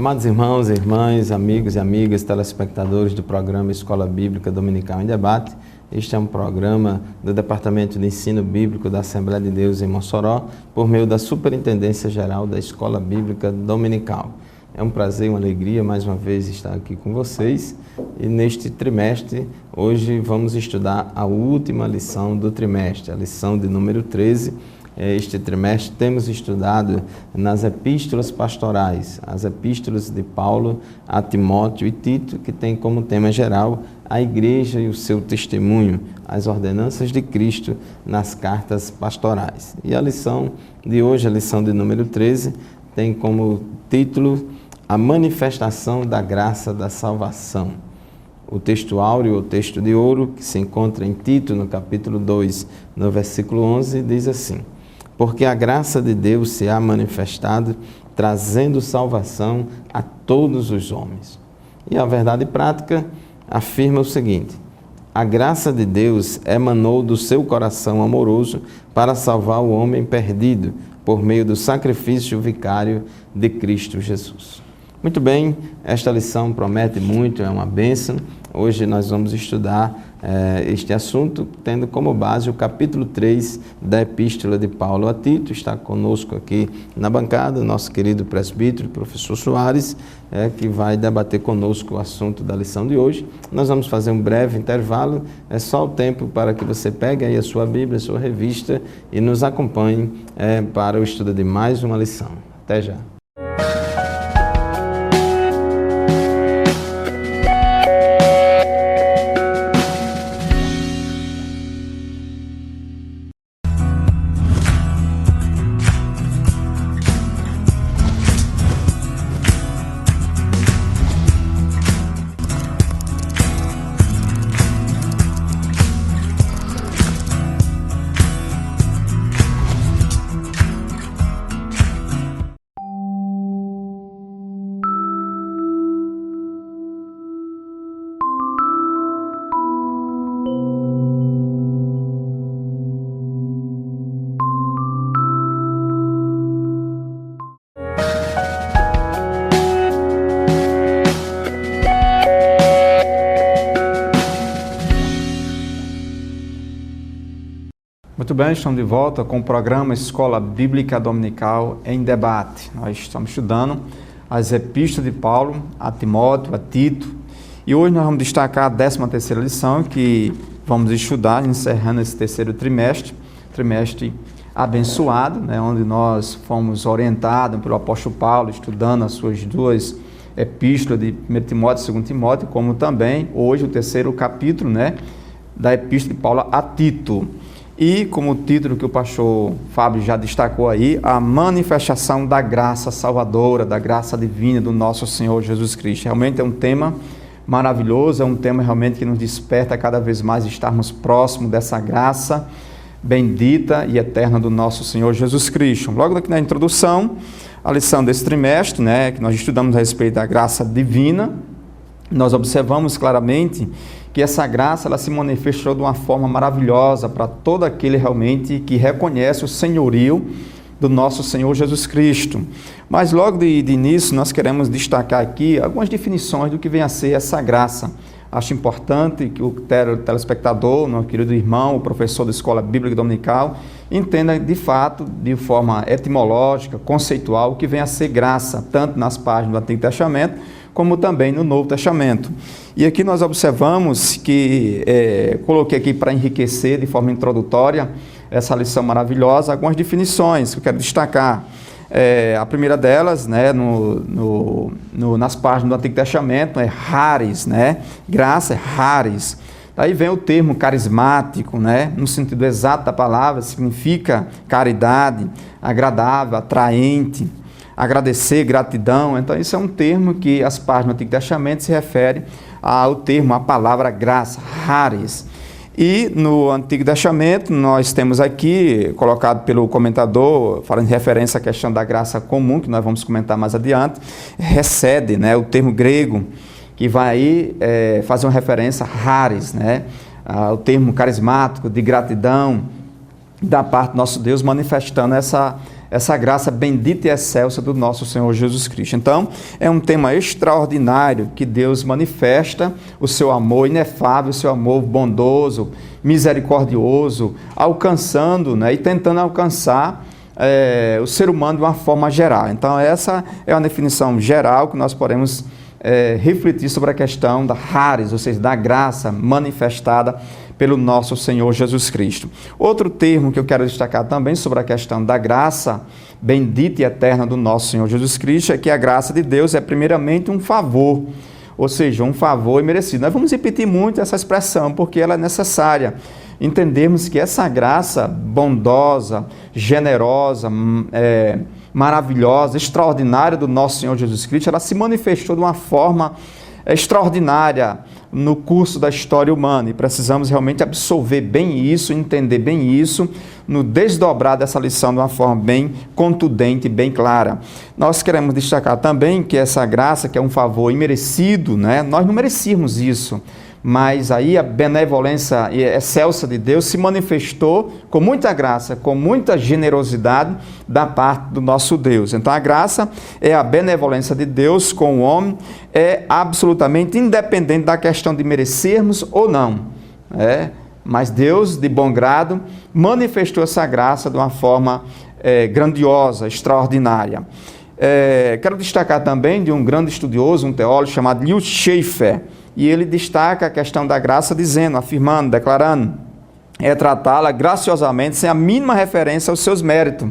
Amados irmãos e irmãs, amigos e amigas, telespectadores do programa Escola Bíblica Dominical em Debate, este é um programa do Departamento de Ensino Bíblico da Assembleia de Deus em Mossoró, por meio da Superintendência Geral da Escola Bíblica Dominical. É um prazer e uma alegria mais uma vez estar aqui com vocês e neste trimestre, hoje vamos estudar a última lição do trimestre, a lição de número 13. Este trimestre temos estudado nas epístolas pastorais, as epístolas de Paulo a Timóteo e Tito, que tem como tema geral a igreja e o seu testemunho, as ordenanças de Cristo nas cartas pastorais. E a lição de hoje, a lição de número 13, tem como título a manifestação da graça da salvação. O texto áureo, o texto de ouro, que se encontra em Tito, no capítulo 2, no versículo 11, diz assim: porque a graça de Deus se há manifestado, trazendo salvação a todos os homens. E a verdade prática afirma o seguinte: a graça de Deus emanou do seu coração amoroso para salvar o homem perdido, por meio do sacrifício vicário de Cristo Jesus. Muito bem, esta lição promete muito, é uma bênção. Hoje nós vamos estudar este assunto, tendo como base o capítulo 3 da Epístola de Paulo a Tito. Está conosco aqui na bancada o nosso querido presbítero, professor Soares, que vai debater conosco o assunto da lição de hoje. Nós vamos fazer um breve intervalo, é só o tempo para que você pegue aí a sua Bíblia, a sua revista e nos acompanhe para o estudo de mais uma lição. Até já. Muito bem, estamos de volta com o programa Escola Bíblica Dominical em Debate. Nós estamos estudando as epístolas de Paulo a Timóteo, a Tito, e hoje nós vamos destacar a 13ª lição que vamos estudar, encerrando esse terceiro trimestre abençoado, onde nós fomos orientados pelo apóstolo Paulo, estudando as suas duas epístolas de 1 Timóteo e 2 Timóteo, como também hoje o terceiro capítulo da epístola de Paulo a Tito. E como título que o pastor Fábio já destacou aí, a manifestação da graça salvadora, da graça divina do nosso Senhor Jesus Cristo. Realmente é um tema maravilhoso, é um tema realmente que nos desperta cada vez mais estarmos próximos dessa graça bendita e eterna do nosso Senhor Jesus Cristo. Logo aqui na introdução, a lição desse trimestre, que nós estudamos a respeito da graça divina, nós observamos claramente que essa graça ela se manifestou de uma forma maravilhosa para todo aquele realmente que reconhece o senhorio do nosso Senhor Jesus Cristo. Mas logo de início nós queremos destacar aqui algumas definições do que vem a ser essa graça. Acho importante que o telespectador, meu querido irmão, o professor da Escola Bíblica Dominical, entenda de fato, de forma etimológica, conceitual, o que vem a ser graça, tanto nas páginas do Antigo Testamento, como também no Novo Testamento. E aqui nós observamos que, coloquei aqui para enriquecer de forma introdutória essa lição maravilhosa, algumas definições que eu quero destacar. A primeira delas, nas páginas do Antigo Testamento, é charis, graça é charis. Daí vem o termo carismático, no sentido exato da palavra, significa caridade, agradável, atraente, agradecer, gratidão. Então isso é um termo que as páginas do Antigo Testamento se referem ao termo, a palavra graça, charis. E no Antigo Testamento nós temos aqui, colocado pelo comentador, falando em referência à questão da graça comum, que nós vamos comentar mais adiante, recede, o termo grego, que vai aí fazer uma referência a charis, o termo carismático, de gratidão, da parte do nosso Deus, manifestando essa graça bendita e excelsa do nosso Senhor Jesus Cristo. Então, é um tema extraordinário que Deus manifesta o seu amor inefável, o seu amor bondoso, misericordioso, alcançando, né, e tentando alcançar o ser humano de uma forma geral. Então, essa é uma definição geral que nós podemos refletir sobre a questão da charis, ou seja, da graça manifestada pelo nosso Senhor Jesus Cristo. Outro termo que eu quero destacar também sobre a questão da graça bendita e eterna do nosso Senhor Jesus Cristo é que a graça de Deus é primeiramente um favor, ou seja, um favor imerecido. Nós vamos repetir muito essa expressão porque ela é necessária. Entendermos que essa graça bondosa, generosa, maravilhosa, extraordinária do nosso Senhor Jesus Cristo, ela se manifestou de uma forma extraordinária no curso da história humana, e precisamos realmente absorver bem isso, entender bem isso, no desdobrar dessa lição de uma forma bem contundente e bem clara. Nós queremos destacar também que essa graça, que é um favor imerecido, né? Nós não merecíamos isso, mas aí a benevolência excelsa de Deus se manifestou com muita graça, com muita generosidade da parte do nosso Deus. Então a graça é a benevolência de Deus com o homem, é absolutamente independente da questão de merecermos ou não. Mas Deus, de bom grado, manifestou essa graça de uma forma grandiosa, extraordinária. Quero destacar também de um grande estudioso, um teólogo chamado Leo Schaeffer, e ele destaca a questão da graça dizendo, afirmando, declarando, tratá-la graciosamente sem a mínima referência aos seus méritos.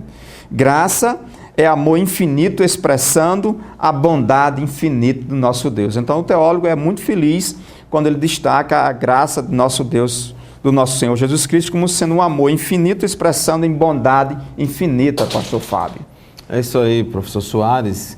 Graça é amor infinito expressando a bondade infinita do nosso Deus. Então o teólogo é muito feliz quando ele destaca a graça do nosso Deus, do nosso Senhor Jesus Cristo, como sendo um amor infinito expressando em bondade infinita, pastor Fábio. É isso aí, professor Soares.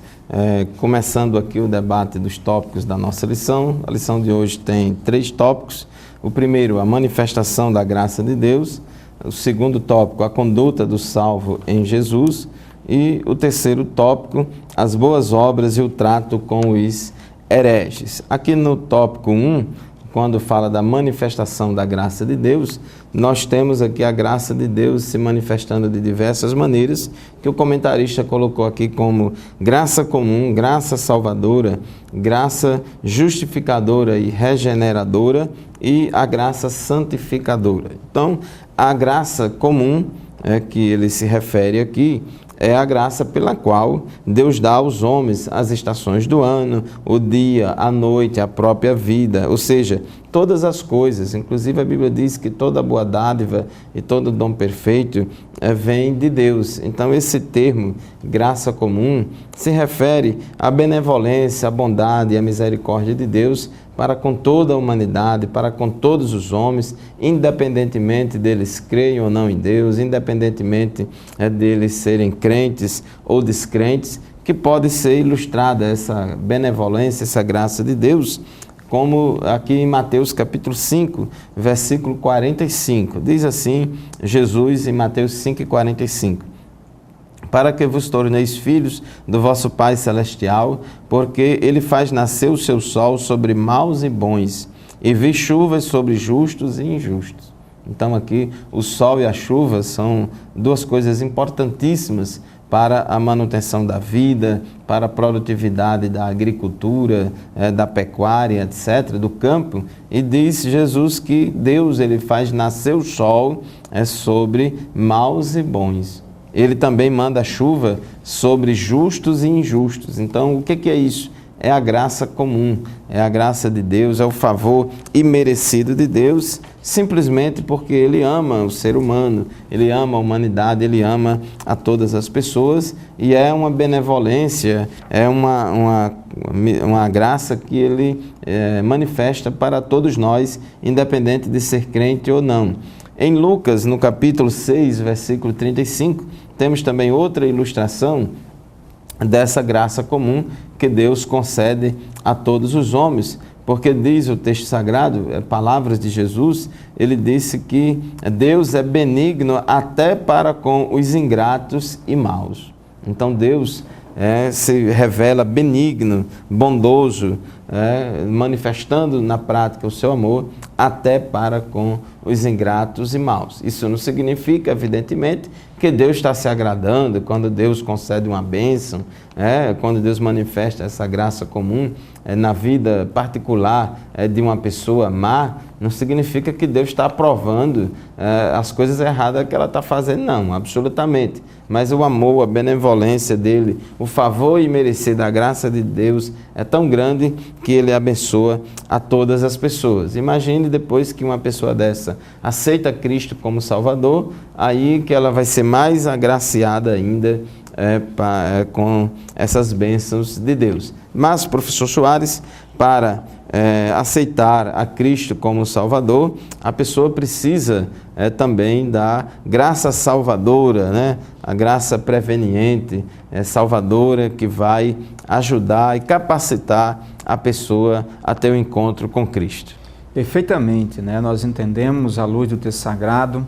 Começando aqui o debate dos tópicos da nossa lição. A lição de hoje tem 3 tópicos. O primeiro, a manifestação da graça de Deus. O segundo tópico, a conduta do salvo em Jesus. E o terceiro tópico, as boas obras e o trato com os hereges. Aqui no tópico 1, quando fala da manifestação da graça de Deus, nós temos aqui a graça de Deus se manifestando de diversas maneiras, que o comentarista colocou aqui como graça comum, graça salvadora, graça justificadora e regeneradora e a graça santificadora. Então, a graça comum, que ele se refere aqui, é a graça pela qual Deus dá aos homens as estações do ano, o dia, a noite, a própria vida, ou seja, todas as coisas. Inclusive a Bíblia diz que toda boa dádiva e todo dom perfeito vem de Deus. Então esse termo, graça comum, se refere à benevolência, à bondade e à misericórdia de Deus para com toda a humanidade, para com todos os homens, independentemente deles creem ou não em Deus, independentemente deles serem crentes ou descrentes, que pode ser ilustrada essa benevolência, essa graça de Deus, como aqui em Mateus capítulo 5, versículo 45. Diz assim Jesus em Mateus 5:45. Para que vos torneis filhos do vosso Pai Celestial, porque Ele faz nascer o seu sol sobre maus e bons, e vi chuvas sobre justos e injustos. Então aqui o sol e a chuva são 2 coisas importantíssimas para a manutenção da vida, para a produtividade da agricultura, da pecuária, etc., do campo. E diz Jesus que Deus ele faz nascer o sol sobre maus e bons. Ele também manda chuva sobre justos e injustos. Então, o que é isso? É a graça comum, é a graça de Deus, é o favor imerecido de Deus, simplesmente porque Ele ama o ser humano, Ele ama a humanidade, Ele ama a todas as pessoas, e é uma benevolência, é uma graça que Ele manifesta para todos nós, independente de ser crente ou não. Em Lucas, no capítulo 6, versículo 35, temos também outra ilustração dessa graça comum que Deus concede a todos os homens, porque diz o texto sagrado, palavras de Jesus, ele disse que Deus é benigno até para com os ingratos e maus. Então Deus se revela benigno, bondoso, manifestando na prática o seu amor até para com os ingratos e maus. Isso não significa, evidentemente, que Deus está se agradando quando Deus concede uma bênção, quando Deus manifesta essa graça comum na vida particular de uma pessoa má, não significa que Deus está aprovando as coisas erradas que ela está fazendo, não, absolutamente. Mas o amor, a benevolência dele, o favor imerecido da graça de Deus é tão grande que ele abençoa a todas as pessoas. Imagine depois que uma pessoa dessa aceita Cristo como Salvador, aí que ela vai ser mais agraciada ainda com essas bênçãos de Deus. Mas, professor Soares, para aceitar a Cristo como Salvador, a pessoa precisa também da graça salvadora, né? A graça preveniente, salvadora, que vai ajudar e capacitar a pessoa a ter um encontro com Cristo. Perfeitamente, né? Nós entendemos à luz do texto sagrado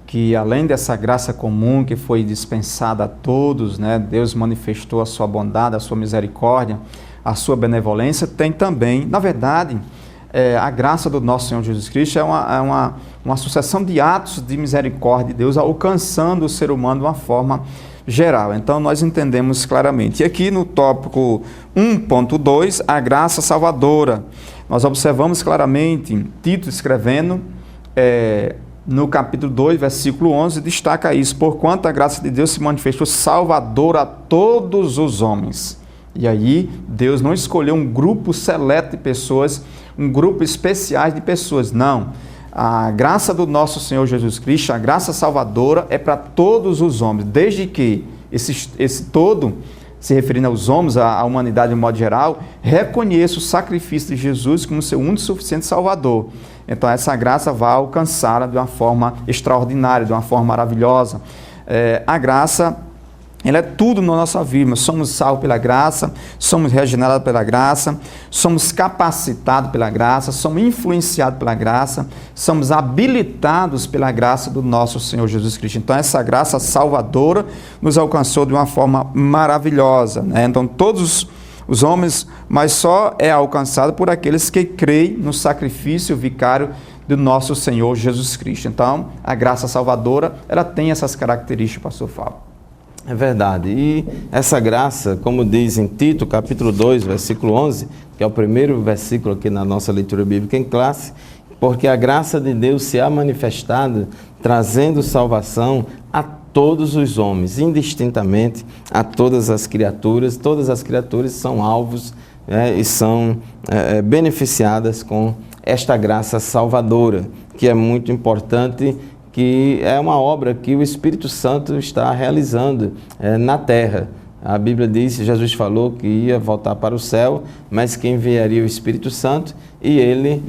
que além dessa graça comum que foi dispensada a todos, né? Deus manifestou a sua bondade, a sua misericórdia, a sua benevolência, tem também, na verdade, a graça do nosso Senhor Jesus Cristo é uma sucessão de atos de misericórdia de Deus alcançando o ser humano de uma forma geral. Então, nós entendemos claramente. E aqui no tópico 1.2, a graça salvadora. Nós observamos claramente, Tito escrevendo, no capítulo 2, versículo 11, destaca isso: porquanto a graça de Deus se manifestou salvadora a todos os homens. E aí, Deus não escolheu um grupo seleto de pessoas, um grupo especial de pessoas, não. A graça do nosso Senhor Jesus Cristo, a graça salvadora, é para todos os homens, desde que esse todo, se referindo aos homens, à humanidade de modo geral, reconheça o sacrifício de Jesus como seu único e suficiente Salvador. Então, essa graça vai alcançá-la de uma forma extraordinária, de uma forma maravilhosa. A graça, ela é tudo na nossa vida. Nós somos salvos pela graça, somos regenerados pela graça, somos capacitados pela graça, somos influenciados pela graça, somos habilitados pela graça do nosso Senhor Jesus Cristo. Então, essa graça salvadora nos alcançou de uma forma maravilhosa, né? Então, todos os homens, mas só é alcançado por aqueles que creem no sacrifício vicário do nosso Senhor Jesus Cristo. Então, a graça salvadora, ela tem essas características, pastor Fábio. É verdade. E essa graça, como diz em Tito, capítulo 2, versículo 11, que é o primeiro versículo aqui na nossa leitura bíblica em classe, porque a graça de Deus se há manifestado, trazendo salvação a todos os homens, indistintamente a todas as criaturas são alvos e são beneficiadas com esta graça salvadora, que é muito importante, que é uma obra que o Espírito Santo está realizando na terra. A Bíblia diz, Jesus falou que ia voltar para o céu, mas que enviaria o Espírito Santo e ele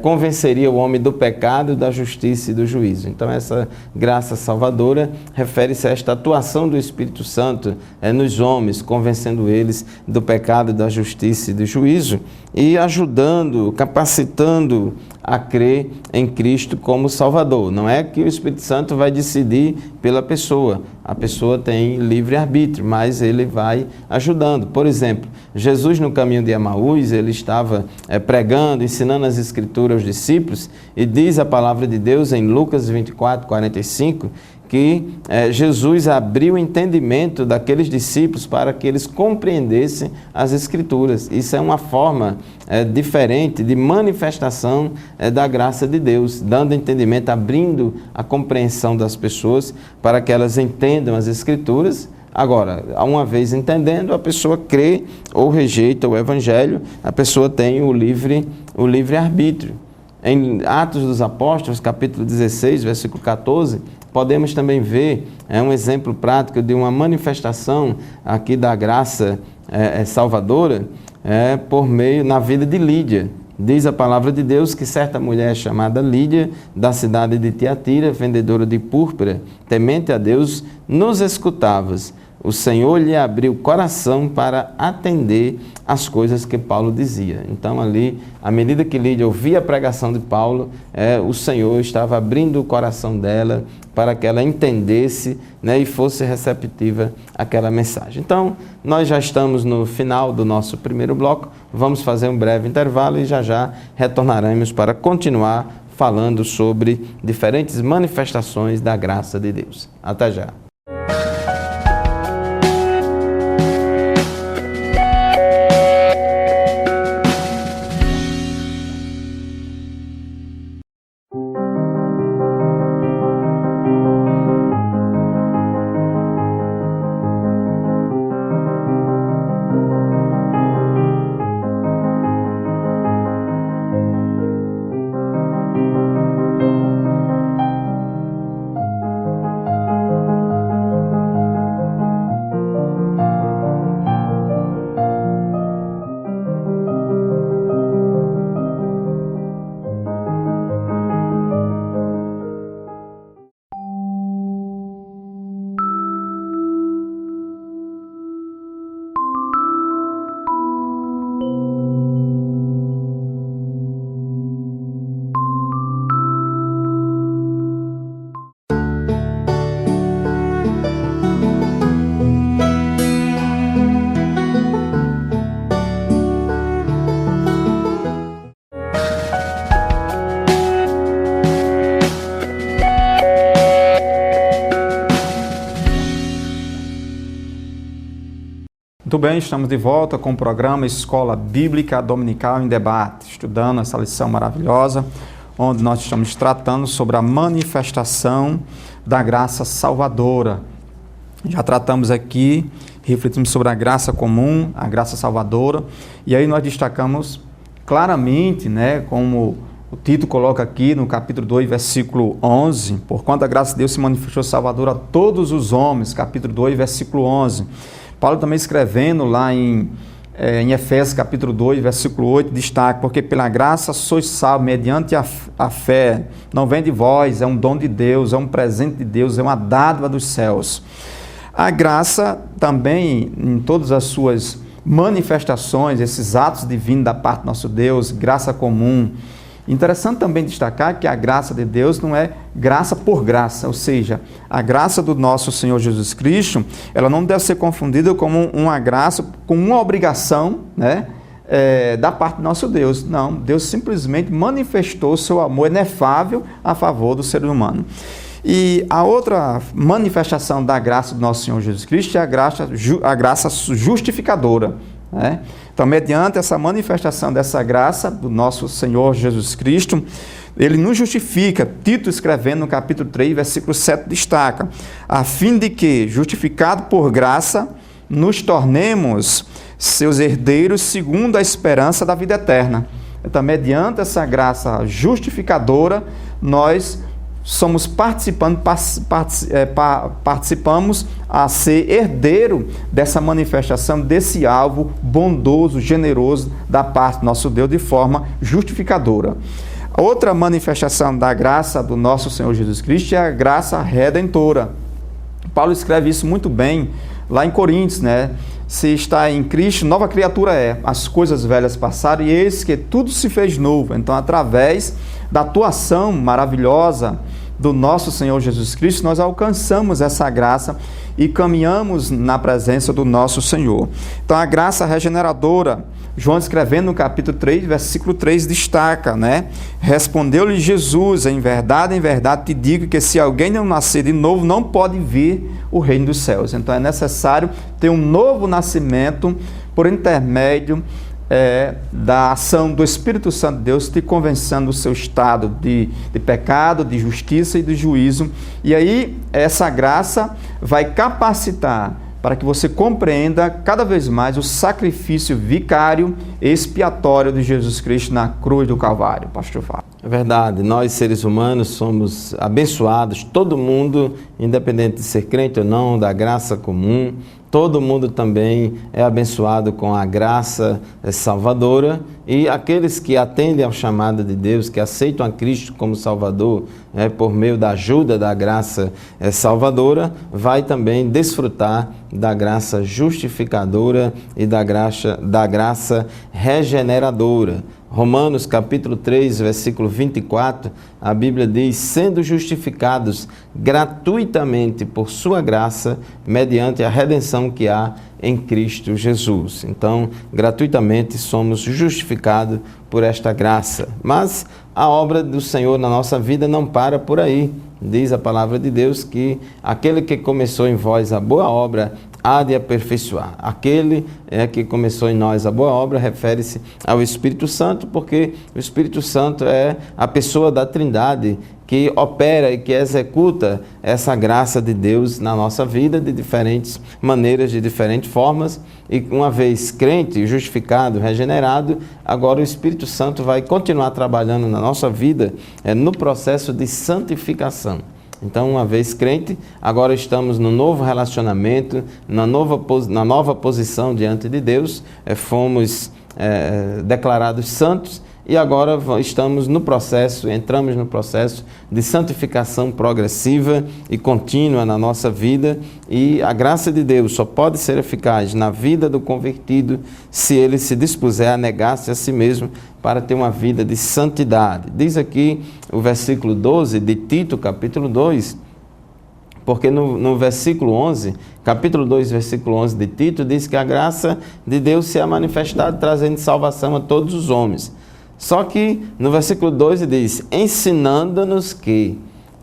convenceria o homem do pecado, da justiça e do juízo. Então, essa graça salvadora refere-se a esta atuação do Espírito Santo nos homens, convencendo eles do pecado, da justiça e do juízo e ajudando, capacitando a crer em Cristo como Salvador. Não é que o Espírito Santo vai decidir pela pessoa. A pessoa tem livre-arbítrio, mas ele vai ajudando. Por exemplo, Jesus no caminho de Emaús, ele estava pregando, ensinando as Escrituras aos discípulos, e diz a palavra de Deus em Lucas 24, 45, que Jesus abriu o entendimento daqueles discípulos para que eles compreendessem as Escrituras. Isso é uma forma diferente de manifestação da graça de Deus, dando entendimento, abrindo a compreensão das pessoas para que elas entendam as Escrituras. Agora, uma vez entendendo, a pessoa crê ou rejeita o Evangelho, a pessoa tem o livre-arbítrio. Em Atos dos Apóstolos, capítulo 16, versículo 14, podemos também ver um exemplo prático de uma manifestação aqui da graça salvadora por meio na vida de Lídia. Diz a palavra de Deus que certa mulher chamada Lídia, da cidade de Tiatira, vendedora de púrpura, temente a Deus, nos escutava. O Senhor lhe abriu o coração para atender as coisas que Paulo dizia. Então ali, à medida que Lídia ouvia a pregação de Paulo, o Senhor estava abrindo o coração dela para que ela entendesse, e fosse receptiva àquela mensagem. Então, nós já estamos no final do nosso primeiro bloco, vamos fazer um breve intervalo e já retornaremos para continuar falando sobre diferentes manifestações da graça de Deus. Até já! Muito bem, estamos de volta com o programa Escola Bíblica Dominical em Debate, estudando essa lição maravilhosa, onde nós estamos tratando sobre a manifestação da graça salvadora. Já tratamos aqui, refletimos sobre a graça comum, a graça salvadora, e aí nós destacamos claramente, como o Tito coloca aqui no capítulo 2, versículo 11, porquanto a graça de Deus se manifestou salvadora a todos os homens, capítulo 2, versículo 11. Paulo também escrevendo lá em Efésios capítulo 2, versículo 8, destaca, porque pela graça sois salvos mediante a fé, não vem de vós, é um dom de Deus, é um presente de Deus, é uma dádiva dos céus. A graça também, em todas as suas manifestações, esses atos divinos da parte do nosso Deus, graça comum. Interessante também destacar que a graça de Deus não é graça por graça, ou seja, a graça do nosso Senhor Jesus Cristo, ela não deve ser confundida como uma graça, com uma obrigação, da parte do nosso Deus. Não, Deus simplesmente manifestou seu amor inefável a favor do ser humano. E a outra manifestação da graça do nosso Senhor Jesus Cristo é a graça justificadora. Então, mediante essa manifestação dessa graça do nosso Senhor Jesus Cristo, ele nos justifica. Tito, escrevendo no capítulo 3, versículo 7, destaca, a fim de que, justificado por graça, nos tornemos seus herdeiros segundo a esperança da vida eterna. Então, mediante essa graça justificadora, nós somos participamos a ser herdeiro dessa manifestação, desse alvo bondoso, generoso da parte do nosso Deus de forma justificadora. Outra manifestação da graça do nosso Senhor Jesus Cristo é a graça redentora. Paulo escreve isso muito bem lá em Coríntios, Se está em Cristo, nova criatura é. As coisas velhas passaram e eis que tudo se fez novo. Então, através da atuação maravilhosa do nosso Senhor Jesus Cristo, nós alcançamos essa graça e caminhamos na presença do nosso Senhor. Então, a graça regeneradora, João escrevendo no capítulo 3, versículo 3, destaca, Respondeu-lhe Jesus, em verdade te digo que se alguém não nascer de novo, não pode ver o reino dos céus. Então, é necessário ter um novo nascimento por intermédio da ação do Espírito Santo de Deus, te convencendo do seu estado de pecado, de justiça e de juízo. E aí, essa graça vai capacitar para que você compreenda cada vez mais o sacrifício vicário e expiatório de Jesus Cristo na cruz do Calvário. Pastor Fábio. É verdade, nós seres humanos somos abençoados, todo mundo, independente de ser crente ou não, da graça comum, todo mundo também é abençoado com a graça salvadora, e aqueles que atendem ao chamado de Deus, que aceitam a Cristo como Salvador, por meio da ajuda da graça salvadora, vai também desfrutar da graça justificadora e da graça regeneradora. Romanos capítulo 3, versículo 24, a Bíblia diz, sendo justificados gratuitamente por sua graça, mediante a redenção que há em Cristo Jesus. Então, gratuitamente somos justificados por esta graça. Mas a obra do Senhor na nossa vida não para por aí. Diz a palavra de Deus que aquele que começou em vós a boa obra há de aperfeiçoar. Aquele que começou em nós a boa obra refere-se ao Espírito Santo, porque o Espírito Santo é a pessoa da Trindade que opera e que executa essa graça de Deus na nossa vida de diferentes maneiras, de diferentes formas. E uma vez crente, justificado, regenerado, agora o Espírito Santo vai continuar trabalhando na nossa vida no processo de santificação. Então, uma vez crente, agora estamos no novo relacionamento, na nova posição diante de Deus, fomos declarados santos e agora entramos no processo de santificação progressiva e contínua na nossa vida, e a graça de Deus só pode ser eficaz na vida do convertido se ele se dispuser a negar-se a si mesmo para ter uma vida de santidade. Diz aqui o versículo 12 de Tito, capítulo 2, porque no versículo 11, capítulo 2, versículo 11 de Tito, diz que a graça de Deus se é manifestada trazendo salvação a todos os homens. Só que no versículo 12 diz, ensinando-nos que,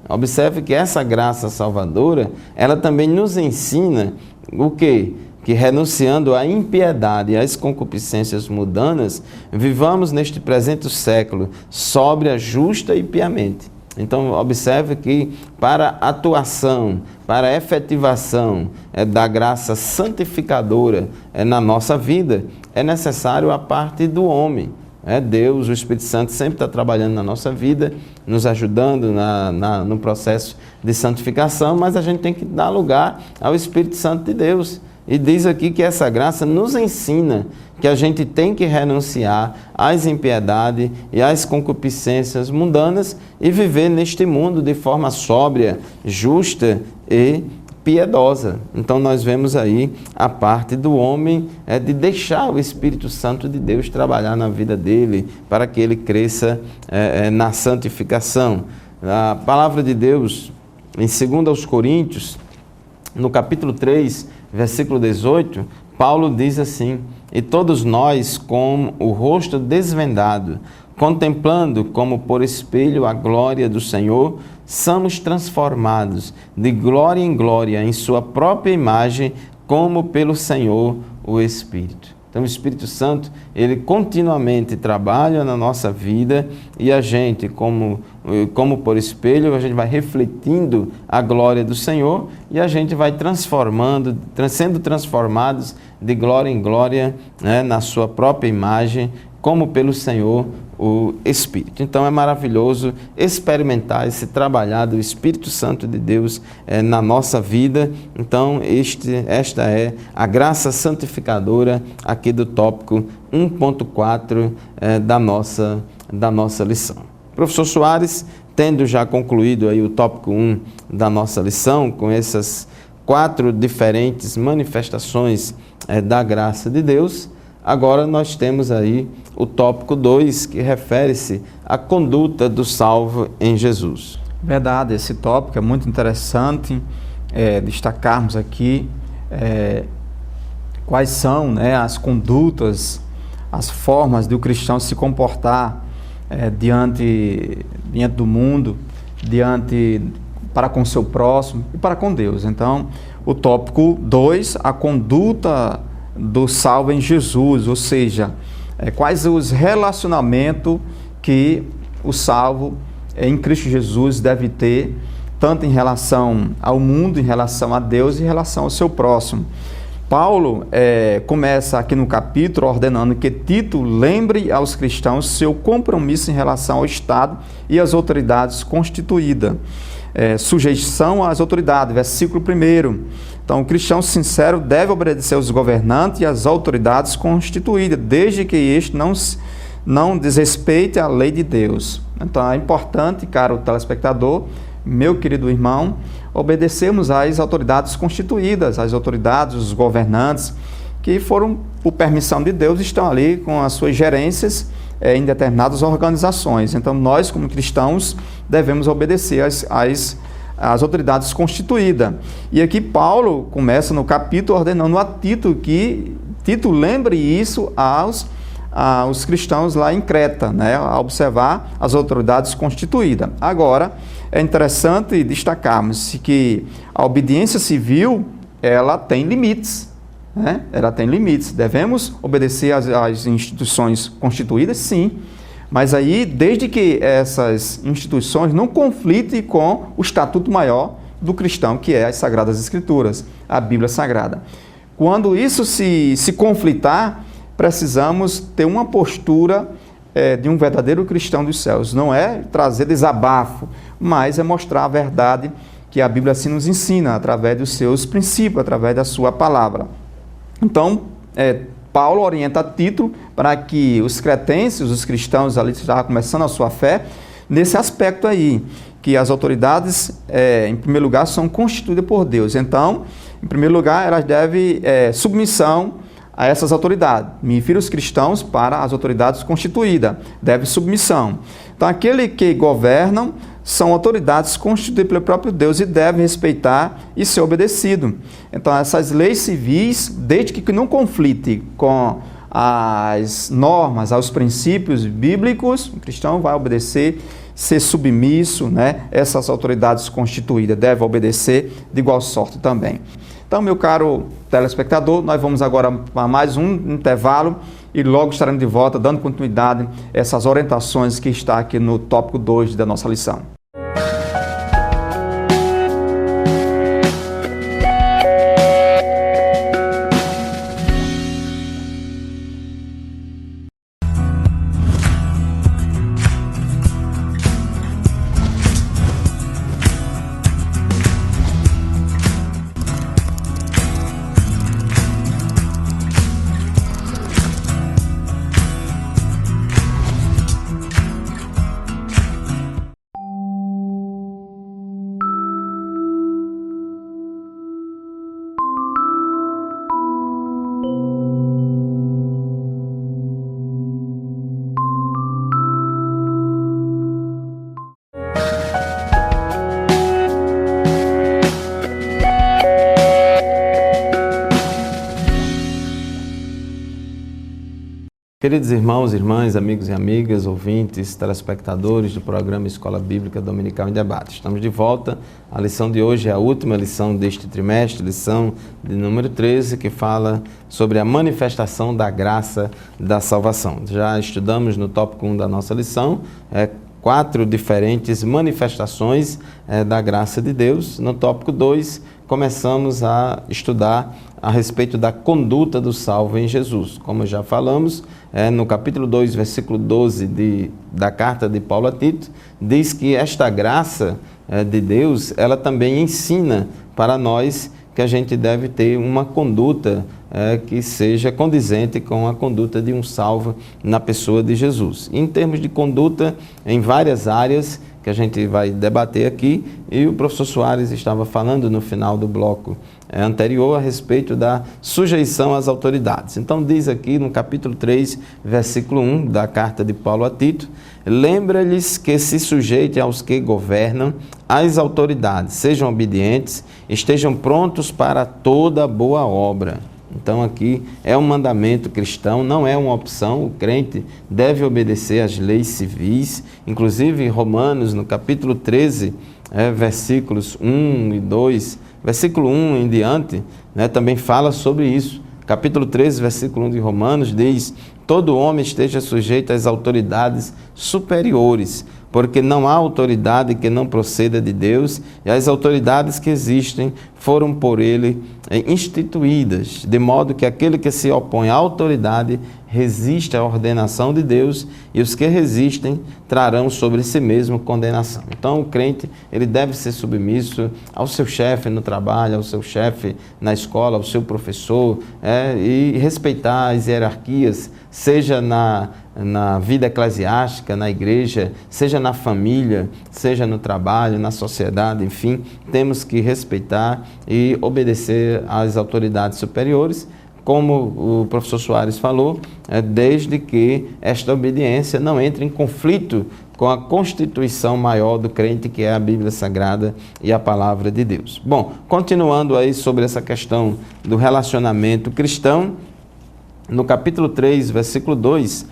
observe que essa graça salvadora, ela também nos ensina o quê? que, renunciando à impiedade e às concupiscências mundanas, vivamos neste presente século sóbria, justa e piamente. Então, observe que para a atuação, para a efetivação da graça santificadora na nossa vida, é necessário a parte do homem. Deus, o Espírito Santo, sempre está trabalhando na nossa vida, nos ajudando no processo de santificação, mas a gente tem que dar lugar ao Espírito Santo de Deus. E diz aqui que essa graça nos ensina que a gente tem que renunciar às impiedades e às concupiscências mundanas e viver neste mundo de forma sóbria, justa e piedosa. Então nós vemos aí a parte do homem de deixar o Espírito Santo de Deus trabalhar na vida dele para que ele cresça na santificação. A palavra de Deus em 2 Coríntios, no capítulo 3, versículo 18, Paulo diz assim: e todos nós, com o rosto desvendado, contemplando como por espelho a glória do Senhor, somos transformados de glória em glória em sua própria imagem, como pelo Senhor o Espírito. Então o Espírito Santo, ele continuamente trabalha na nossa vida e a gente, como por espelho, a gente vai refletindo a glória do Senhor e a gente vai sendo transformados de glória em glória, na sua própria imagem, como pelo Senhor o Espírito. Então é maravilhoso experimentar esse trabalhar do Espírito Santo de Deus na nossa vida. Então esta é a graça santificadora aqui do tópico 1.4 da nossa lição. Professor Soares, tendo já concluído aí o tópico 1 da nossa lição, com essas 4 diferentes manifestações da graça de Deus, agora nós temos aí o tópico 2, que refere-se à conduta do salvo em Jesus. Verdade, esse tópico é muito interessante destacarmos aqui quais são as condutas, as formas do cristão se comportar diante do mundo, para com o seu próximo e para com Deus. Então, o tópico 2, a conduta do salvo em Jesus, ou seja, quais os relacionamentos que o salvo em Cristo Jesus deve ter, tanto em relação ao mundo, em relação a Deus e em relação ao seu próximo. Paulo começa aqui no capítulo ordenando que Tito lembre aos cristãos seu compromisso em relação ao Estado e às autoridades constituídas. Sujeição às autoridades, versículo 1. Então, o cristão sincero deve obedecer aos governantes e às autoridades constituídas, desde que este não desrespeite a lei de Deus. Então, é importante, caro telespectador, meu querido irmão, obedecermos às autoridades constituídas, às autoridades, os governantes, que foram, por permissão de Deus, estão ali com as suas gerências em determinadas organizações. Então, nós, como cristãos, devemos obedecer às autoridades constituídas. E aqui Paulo começa no capítulo ordenando a Tito que Tito lembre isso aos cristãos lá em Creta, a observar as autoridades constituídas. Agora, é interessante destacarmos que a obediência civil, ela tem limites. Ela tem limites. Devemos obedecer às instituições constituídas, sim, mas aí, desde que essas instituições não conflitem com o estatuto maior do cristão, que é as Sagradas Escrituras, a Bíblia Sagrada. Quando isso se conflitar, precisamos ter uma postura de um verdadeiro cristão dos céus. Não é trazer desabafo, mas é mostrar a verdade que a Bíblia assim nos ensina, através dos seus princípios, através da sua palavra. Então, Paulo orienta Tito para que os cretenses, os cristãos ali que estavam começando a sua fé, nesse aspecto aí, que as autoridades, em primeiro lugar, são constituídas por Deus. Então, em primeiro lugar, elas devem submissão a essas autoridades. Me refiro aos cristãos para as autoridades constituídas, deve submissão. Então, aqueles que governam são autoridades constituídas pelo próprio Deus e devem respeitar e ser obedecido. Então, essas leis civis, desde que não conflite com as normas, aos princípios bíblicos, o cristão vai obedecer, ser submisso, essas autoridades constituídas devem obedecer de igual sorte também. Então, meu caro telespectador, nós vamos agora para mais um intervalo e logo estaremos de volta dando continuidade a essas orientações que está aqui no tópico 2 da nossa lição. Queridos irmãos, irmãs, amigos e amigas, ouvintes, telespectadores do programa Escola Bíblica Dominical em Debate. Estamos de volta. A lição de hoje é a última lição deste trimestre, lição de número 13, que fala sobre a manifestação da graça da salvação. Já estudamos no tópico 1 da nossa lição, 4 diferentes manifestações da graça de Deus. No tópico 2, começamos a estudar a respeito da conduta do salvo em Jesus. Como já falamos, no capítulo 2, versículo 12 da carta de Paulo a Tito, diz que esta graça de Deus, ela também ensina para nós que a gente deve ter uma conduta que seja condizente com a conduta de um salvo na pessoa de Jesus. Em termos de conduta, em várias áreas que a gente vai debater aqui, e o professor Soares estava falando no final do bloco anterior a respeito da sujeição às autoridades. Então diz aqui no capítulo 3, versículo 1 da carta de Paulo a Tito: lembra-lhes que se sujeitem aos que governam, às autoridades, sejam obedientes, estejam prontos para toda boa obra. Então aqui é um mandamento cristão, não é uma opção. O crente deve obedecer às leis civis. Inclusive em Romanos, no capítulo 13, versículos 1 e 2, versículo 1 em diante, também fala sobre isso. Capítulo 13, versículo 1 de Romanos diz: todo homem esteja sujeito às autoridades superiores, porque não há autoridade que não proceda de Deus, e as autoridades que existem foram por ele instituídas, de modo que aquele que se opõe à autoridade resiste à ordenação de Deus, e os que resistem trarão sobre si mesmo condenação. Então o crente, ele deve ser submisso ao seu chefe no trabalho, ao seu chefe na escola, ao seu professor, e respeitar as hierarquias, seja na vida eclesiástica, na igreja, seja na família, seja no trabalho, na sociedade, enfim, temos que respeitar e obedecer às autoridades superiores, como o professor Soares falou, desde que esta obediência não entre em conflito com a constituição maior do crente, que é a Bíblia Sagrada e a Palavra de Deus. Bom, continuando aí sobre essa questão do relacionamento cristão, no capítulo 3, versículo 2,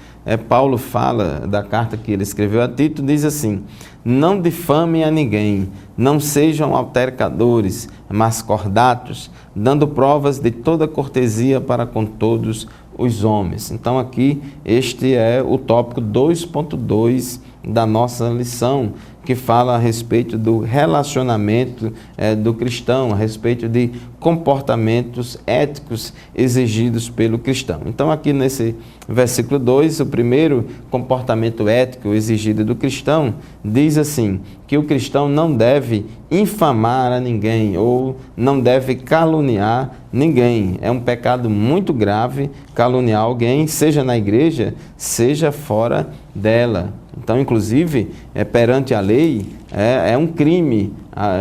Paulo fala da carta que ele escreveu a Tito, diz assim: não difamem a ninguém, não sejam altercadores, mas cordatos, dando provas de toda cortesia para com todos os homens. Então aqui este é o tópico 2.2 da nossa lição, que fala a respeito do relacionamento do cristão, a respeito de comportamentos éticos exigidos pelo cristão. Então aqui nesse versículo 2, o primeiro comportamento ético exigido do cristão diz assim, que o cristão não deve infamar a ninguém ou não deve caluniar ninguém. É um pecado muito grave caluniar alguém, seja na igreja, seja fora dela. Então, inclusive, perante a lei, é um crime,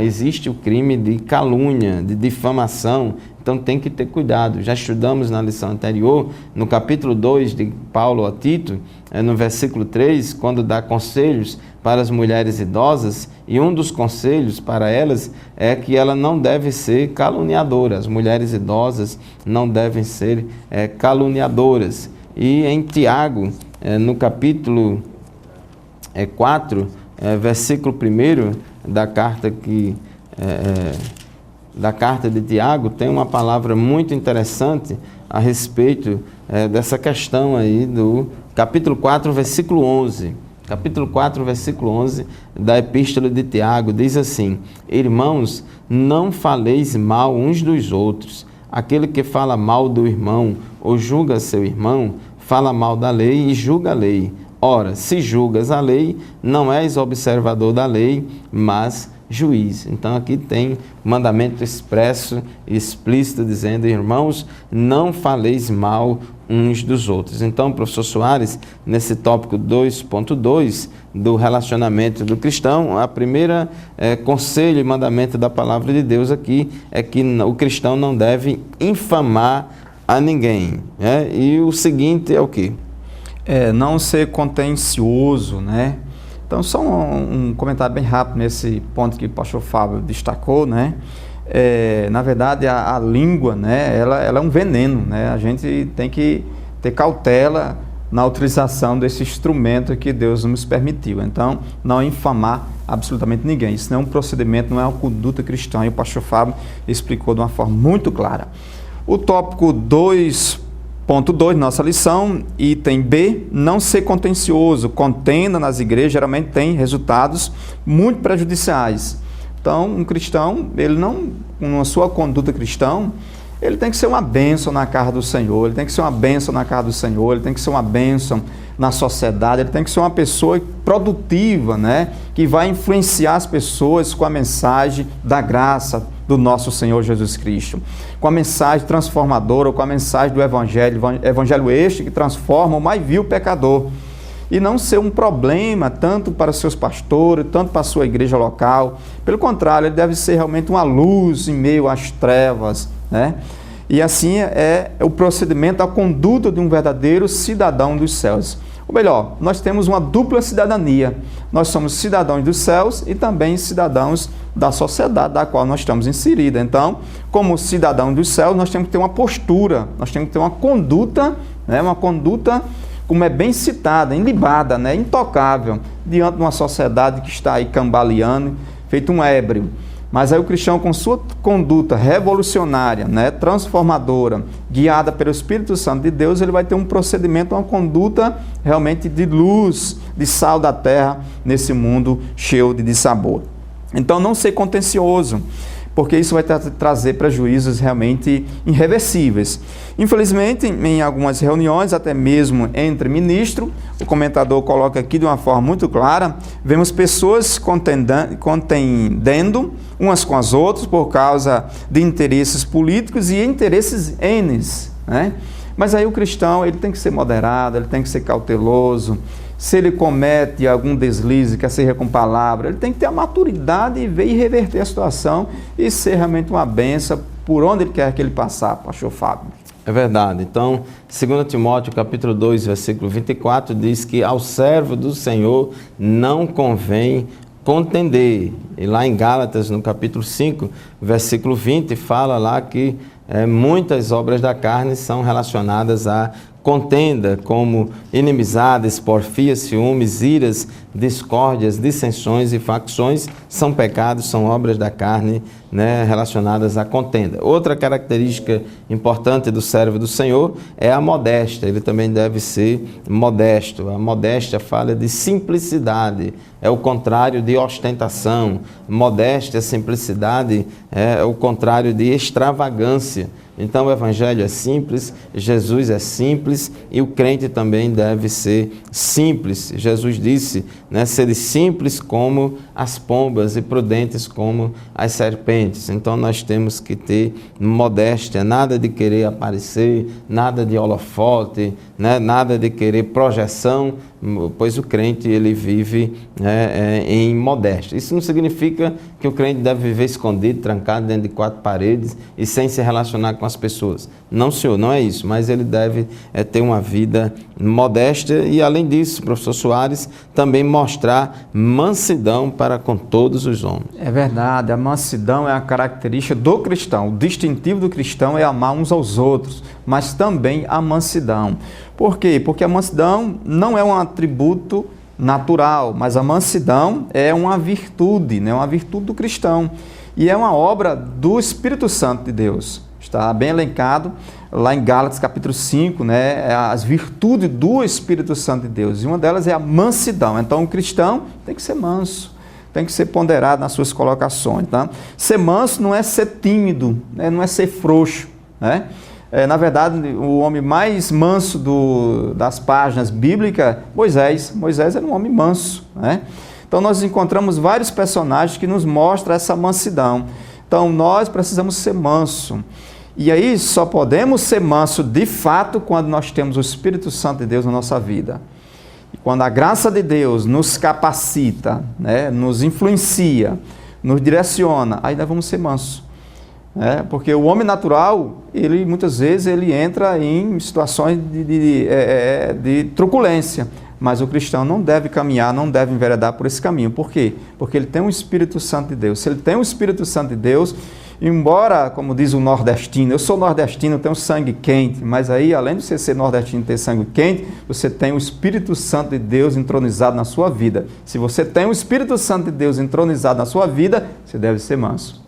existe o crime de calúnia, de difamação, então tem que ter cuidado. Já estudamos na lição anterior, no capítulo 2 de Paulo a Tito, no versículo 3, quando dá conselhos para as mulheres idosas, e um dos conselhos para elas é que ela não deve ser caluniadora, as mulheres idosas não devem ser caluniadoras. E em Tiago, no capítulo 4, versículo 1 da carta que da carta de Tiago, tem uma palavra muito interessante a respeito dessa questão aí do capítulo 4, versículo 11. Capítulo 4, versículo 11 da Epístola de Tiago diz assim: irmãos, não faleis mal uns dos outros. Aquele que fala mal do irmão ou julga seu irmão, fala mal da lei e julga a lei. Ora, se julgas a lei, não és observador da lei, mas juiz. Então aqui tem mandamento expresso e explícito dizendo: irmãos, não faleis mal uns dos outros. Então, professor Soares, nesse tópico 2.2 do relacionamento do cristão, a primeira conselho e mandamento da palavra de Deus aqui é que o cristão não deve infamar a ninguém. E o seguinte é o quê? Não ser contencioso, né? Então, só um comentário bem rápido nesse ponto que o pastor Fábio destacou, né? Na verdade, a língua, né? Ela é um veneno, né? A gente tem que ter cautela na utilização desse instrumento que Deus nos permitiu. Então, não infamar absolutamente ninguém. Isso não é um procedimento, não é uma conduta cristã. E o pastor Fábio explicou de uma forma muito clara. O tópico 2.2, nossa lição, item B, não ser contencioso. Contenda nas igrejas geralmente tem resultados muito prejudiciais. Então, um cristão, ele não, com a sua conduta cristã, ele tem que ser uma bênção na casa do Senhor, ele tem que ser uma bênção na casa do Senhor, ele tem que ser uma bênção na sociedade, ele tem que ser uma pessoa produtiva, né? Que vai influenciar as pessoas com a mensagem da graça do nosso Senhor Jesus Cristo, com a mensagem transformadora, ou com a mensagem do evangelho este que transforma o mais vil pecador. E não ser um problema tanto para seus pastores, tanto para a sua igreja local. Pelo contrário, ele deve ser realmente uma luz em meio às trevas, né? E assim é o procedimento, a conduta de um verdadeiro cidadão dos céus. Ou melhor, nós temos uma dupla cidadania. Nós somos cidadãos dos céus e também cidadãos da sociedade da qual nós estamos inseridos. Então, como cidadão dos céus, nós temos que ter uma postura, nós temos que ter uma conduta, né? Uma conduta, como é bem citada, ilibada, né? Intocável, diante de uma sociedade que está aí cambaleando, feito um ébrio. Mas aí o cristão, com sua conduta revolucionária, né? Transformadora, guiada pelo Espírito Santo de Deus, ele vai ter um procedimento, uma conduta realmente de luz, de sal da terra, nesse mundo cheio de dissabor. Então, não ser contencioso, porque isso vai trazer prejuízos realmente irreversíveis. Infelizmente, em algumas reuniões, até mesmo entre ministros, o comentador coloca aqui de uma forma muito clara, vemos pessoas contendendo umas com as outras por causa de interesses políticos e interesses N, né? Mas aí o cristão, ele tem que ser moderado, ele tem que ser cauteloso. Se ele comete algum deslize, quer ser com palavra, ele tem que ter a maturidade e ver e reverter a situação e ser realmente uma bênção por onde ele quer que ele passar, pastor Fábio. É verdade. Então, 2 Timóteo, capítulo 2, versículo 24, diz que ao servo do Senhor não convém contender. E lá em Gálatas, no capítulo 5, versículo 20, fala lá que muitas obras da carne são relacionadas a contenda, como inimizades, porfias, ciúmes, iras, discórdias, dissensões e facções, são pecados, são obras da carne, né, relacionadas à contenda. Outra característica importante do servo do Senhor é a modéstia. Ele também deve ser modesto. A modéstia fala de simplicidade, é o contrário de ostentação. Modéstia, simplicidade é o contrário de extravagância. Então o Evangelho é simples, Jesus é simples e o crente também deve ser simples. Jesus disse, né, ser simples como as pombas e prudentes como as serpentes. Então nós temos que ter modéstia, nada de querer aparecer, nada de holofote, né, nada de querer projeção, pois o crente ele vive em modéstia. Isso não significa que o crente deve viver escondido, trancado dentro de quatro paredes e sem se relacionar com as pessoas. Não, senhor, não é isso, mas ele deve ter uma vida modesta e, além disso, professor Soares, também mostrar mansidão para com todos os homens. É verdade, a mansidão é a característica do cristão. O distintivo do cristão é amar uns aos outros, mas também a mansidão. Por quê? Porque a mansidão não é um atributo natural, mas a mansidão é uma virtude, né? Uma virtude do cristão. e é uma obra do Espírito Santo de Deus. Está bem elencado lá em Gálatas capítulo 5, né, as virtudes do Espírito Santo de Deus, e uma delas é a mansidão. Então o cristão tem que ser manso, tem que ser ponderado nas suas colocações. Tá? Ser manso não é ser tímido, né, não é ser frouxo, né? Na verdade, o homem mais manso das páginas bíblicas, Moisés. Moisés era um homem manso, né? Então nós encontramos vários personagens que nos mostram essa mansidão. Então nós precisamos ser manso. E aí só podemos ser manso de fato quando nós temos o Espírito Santo de Deus na nossa vida. E quando a graça de Deus nos capacita, né, nos influencia, nos direciona, aí nós vamos ser mansos. Porque o homem natural, ele muitas vezes ele entra em situações de truculência, mas o cristão não deve caminhar, não deve enveredar por esse caminho. Por quê? Porque ele tem o Espírito Santo de Deus. Se ele tem o Espírito Santo de Deus, embora, como diz o nordestino, eu sou nordestino, eu tenho sangue quente, mas aí, além de você ser nordestino e ter sangue quente, você tem o Espírito Santo de Deus entronizado na sua vida. Se você tem o Espírito Santo de Deus entronizado na sua vida, você deve ser manso.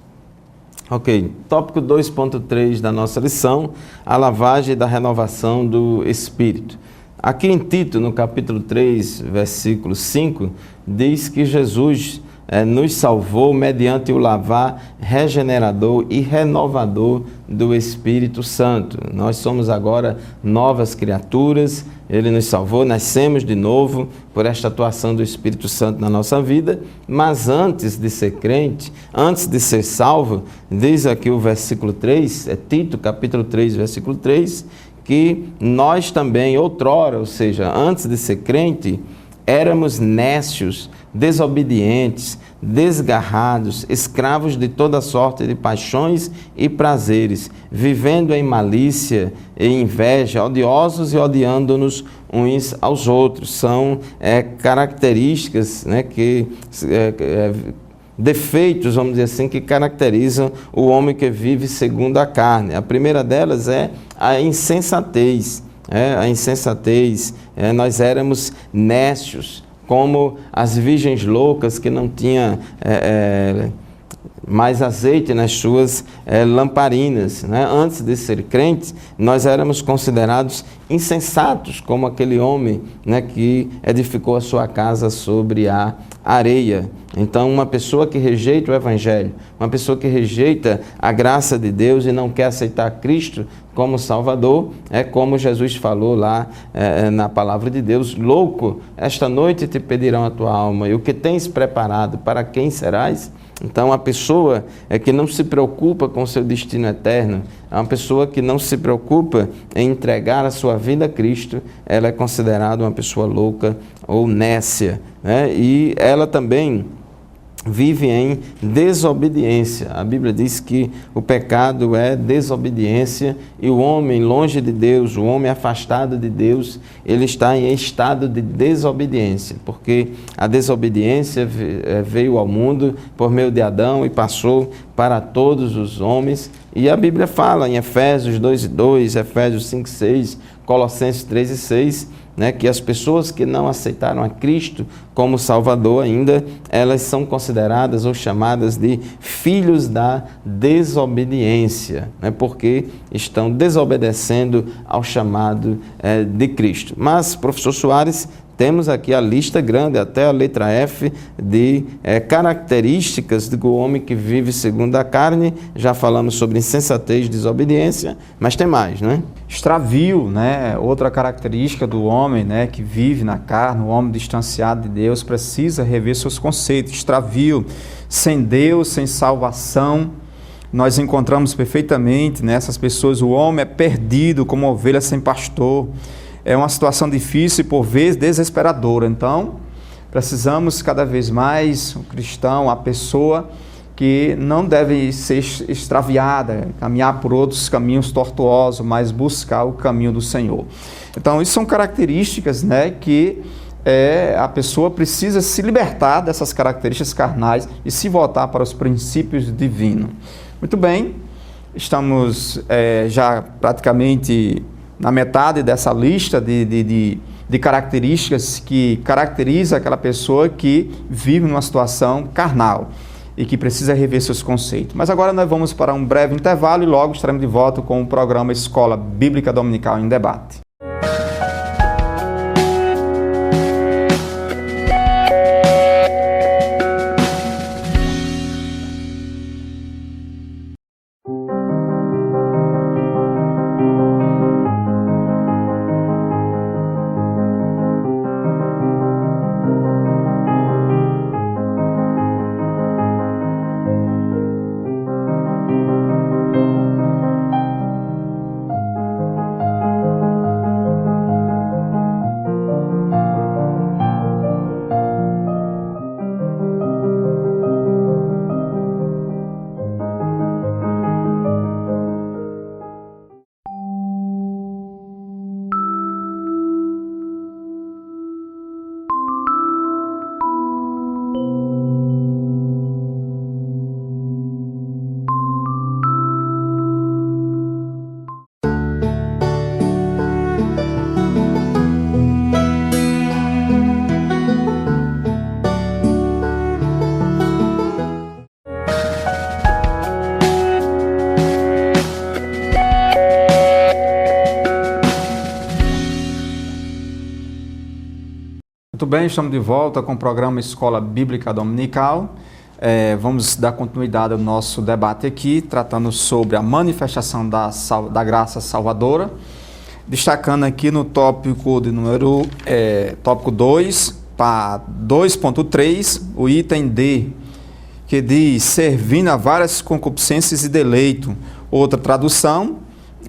Ok, tópico 2.3 da nossa lição, a lavagem da renovação do Espírito. Aqui em Tito, no capítulo 3, versículo 5, diz que Jesus nos salvou mediante o lavar regenerador e renovador do Espírito Santo. Nós somos agora novas criaturas, Ele nos salvou, nascemos de novo por esta atuação do Espírito Santo na nossa vida, mas antes de ser crente, antes de ser salvo, diz aqui o versículo 3, Tito capítulo 3, versículo 3, que nós também outrora, ou seja, antes de ser crente, éramos nécios, desobedientes, desgarrados, escravos de toda sorte de paixões e prazeres, vivendo em malícia e inveja, odiosos e odiando-nos uns aos outros. São características, né, defeitos, vamos dizer assim, que caracterizam o homem que vive segundo a carne. A primeira delas é a insensatez. Nós éramos nécios, como as virgens loucas que não tinham mais azeite nas suas lamparinas. Né? Antes de ser crentes, nós éramos considerados insensatos, como aquele homem, né, que edificou a sua casa sobre a areia. Então, uma pessoa que rejeita o Evangelho, uma pessoa que rejeita a graça de Deus e não quer aceitar Cristo como Salvador, é como Jesus falou lá na palavra de Deus: louco, esta noite te pedirão a tua alma, e o que tens preparado, para quem serás? Então, a pessoa que não se preocupa com o seu destino eterno, é uma pessoa que não se preocupa em entregar a sua vida a Cristo, ela é considerada uma pessoa louca ou nécia, né? E ela também vive em desobediência. A Bíblia diz que o pecado é desobediência, e o homem longe de Deus, o homem afastado de Deus, ele está em estado de desobediência, porque a desobediência veio ao mundo por meio de Adão e passou para todos os homens. E a Bíblia fala em Efésios 2:2, Efésios 5:6, Colossenses 3:6, né, que as pessoas que não aceitaram a Cristo como Salvador ainda, elas são consideradas ou chamadas de filhos da desobediência, né, porque estão desobedecendo ao chamado de Cristo. Mas, professor Soares, temos aqui a lista grande, até a letra F, de características do homem que vive segundo a carne. Já falamos sobre insensatez, desobediência, mas tem mais, né? Extravio, né? Outra característica do homem, né, que vive na carne, o homem distanciado de Deus, precisa rever seus conceitos. Extravio, sem Deus, sem salvação. Nós encontramos perfeitamente nessas pessoas, o homem é perdido como ovelha sem pastor. É uma situação difícil e, por vezes, desesperadora. Então, precisamos cada vez mais, o cristão, a pessoa que não deve ser extraviada, caminhar por outros caminhos tortuosos, mas buscar o caminho do Senhor. Então, isso são características, né, que a pessoa precisa se libertar dessas características carnais e se voltar para os princípios divinos. Muito bem, estamos já praticamente na metade dessa lista de características que caracteriza aquela pessoa que vive numa situação carnal. e que precisa rever seus conceitos. Mas agora nós vamos para um breve intervalo e logo estaremos de volta com o programa Escola Bíblica Dominical em Debate. Muito bem, estamos de volta com o programa Escola Bíblica Dominical. Vamos dar continuidade ao nosso debate aqui, tratando sobre a manifestação da graça salvadora. Destacando aqui no tópico de número tópico 2, para 2.3, o item D, que diz, servindo a várias concupiscências e deleito. Outra tradução,